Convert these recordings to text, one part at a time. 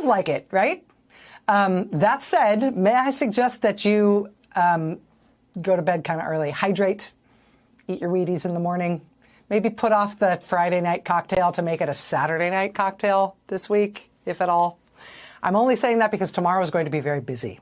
feels like it, right? That said, may I suggest that you go to bed kind of early, hydrate, eat your Wheaties in the morning, maybe put off the Friday night cocktail to make it a Saturday night cocktail this week, if at all. I'm only saying that because tomorrow is going to be very busy.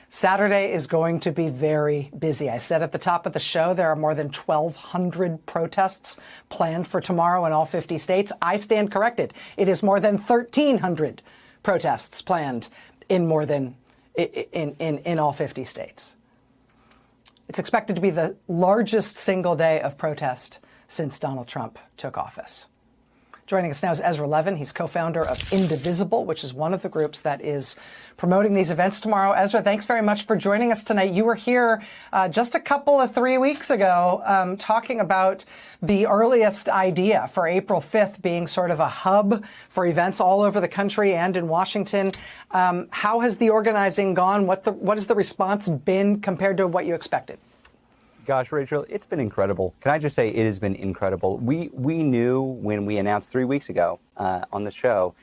Saturday is going to be very busy. I said at the top of the show, there are more than 1,200 protests planned for tomorrow in all 50 states. I stand corrected. It is more than 1,300 protests planned in all 50 states. It's expected to be the largest single day of protest since Donald Trump took office. Joining us now is Ezra Levin. He's co-founder of Indivisible, which is one of the groups that is promoting these events tomorrow. Ezra, thanks very much for joining us tonight. You were here just a couple of 3 weeks ago talking about the earliest idea for April 5th being sort of a hub for events all over the country and in Washington. How has the organizing gone? What has the response been compared to what you expected? Gosh, Rachel, it's been incredible. Can I just say it has been incredible. We knew when we announced 3 weeks ago on the show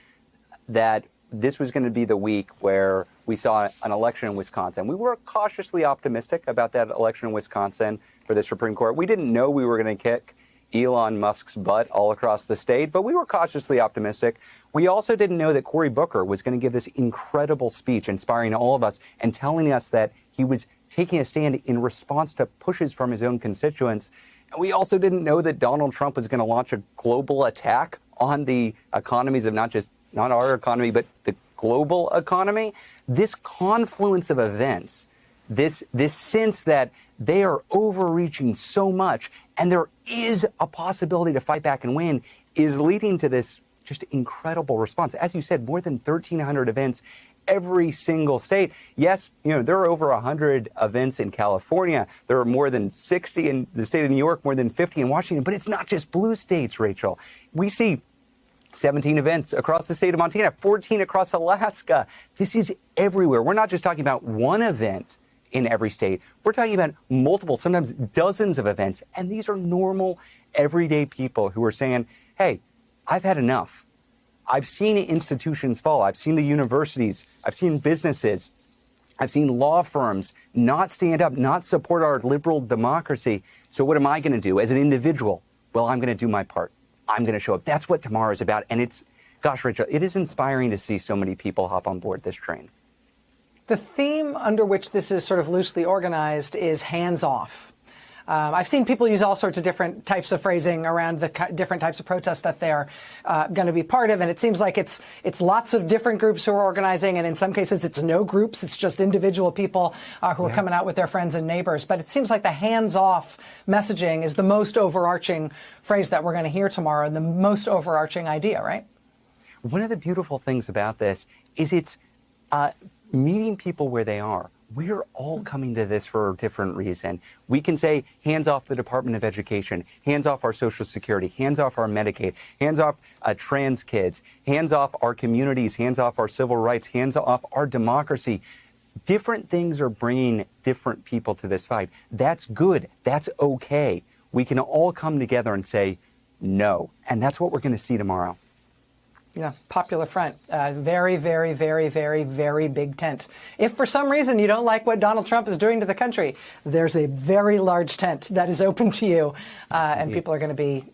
that this was going to be the week where we saw an election in Wisconsin. We were cautiously optimistic about that election in Wisconsin for the Supreme Court. We didn't know we were going to kick Elon Musk's butt all across the state, but we were cautiously optimistic. We also didn't know that Cory Booker was going to give this incredible speech, inspiring all of us and telling us that he was taking a stand in response to pushes from his own constituents. And we also didn't know that Donald Trump was going to launch a global attack on the economies of not our economy, but the global economy. This confluence of events, this sense that they are overreaching so much and there is a possibility to fight back and win is leading to this just incredible response. As you said, more than 1,300 events every single state. Yes, there are over 100 events in California. There are more than 60 in the state of New York, more than 50 in Washington. But it's not just blue states, Rachel. We see 17 events across the state of Montana, 14 across Alaska. This is everywhere. We're not just talking about one event in every state. We're talking about multiple, sometimes dozens of events. And these are normal, everyday people who are saying, hey, I've had enough. I've seen institutions fall. I've seen the universities. I've seen businesses. I've seen law firms not stand up, not support our liberal democracy. So what am I going to do as an individual? Well, I'm going to do my part. I'm going to show up. That's what tomorrow is about. And gosh, Rachel, it is inspiring to see so many people hop on board this train. The theme under which this is sort of loosely organized is hands off. I've seen people use all sorts of different types of phrasing around the different types of protests that they're going to be part of. And it seems like it's lots of different groups who are organizing. And in some cases, it's no groups. It's just individual people who are coming out with their friends and neighbors. But it seems like the hands-off messaging is the most overarching phrase that we're going to hear tomorrow and the most overarching idea, right? One of the beautiful things about this is it's meeting people where they are. We're all coming to this for a different reason. We can say hands off the Department of Education, hands off our Social Security, hands off our Medicaid, hands off trans kids, hands off our communities, hands off our civil rights, hands off our democracy. Different things are bringing different people to this fight. That's good. That's okay. We can all come together and say no. And that's what we're going to see tomorrow. Yeah, popular front. Very, very, very, very, very big tent. If for some reason you don't like what Donald Trump is doing to the country, there's a very large tent that is open to you, and people are going to be